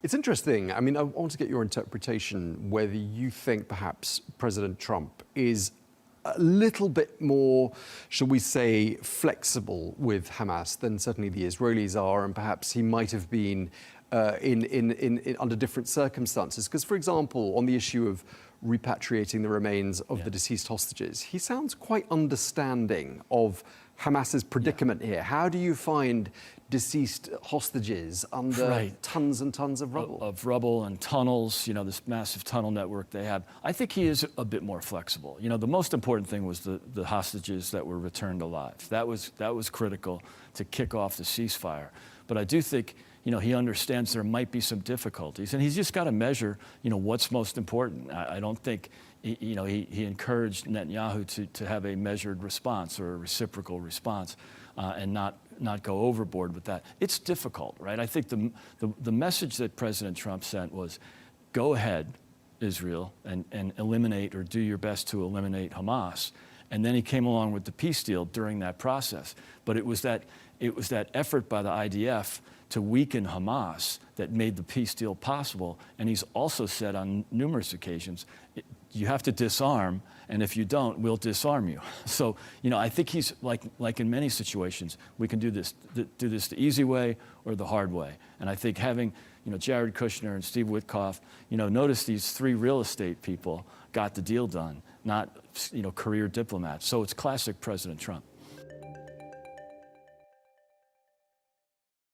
It's interesting. I mean, I want to get your interpretation whether you think perhaps President Trump is a little bit more, shall we say, flexible with Hamas than certainly the Israelis are, and perhaps he might have been under different circumstances. Because, for example, on the issue of repatriating the remains of the deceased hostages, he sounds quite understanding of Hamas's predicament here. How do you find deceased hostages under tons and tons of rubble? Of rubble and tunnels, you know, this massive tunnel network they have. I think he is a bit more flexible. You know, the most important thing was the hostages that were returned alive. That was critical to kick off the ceasefire. But I do think, you know, he understands there might be some difficulties, and he's just got to measure, you know, what's most important. I don't think, you know, he encouraged Netanyahu to have a measured response or a reciprocal response and not go overboard with that. It's difficult, right? I think the message that President Trump sent was, go ahead, Israel, and eliminate or do your best to eliminate Hamas. And then he came along with the peace deal during that process. But it was that effort by the IDF to weaken Hamas that made the peace deal possible. And he's also said on numerous occasions, you have to disarm, and if you don't, we'll disarm you. So, you know, I think he's like in many situations, we can do this the easy way or the hard way. And I think having, you know, Jared Kushner and Steve Witkoff, you know, notice these three real estate people got the deal done, not, you know, career diplomats. So it's classic President Trump.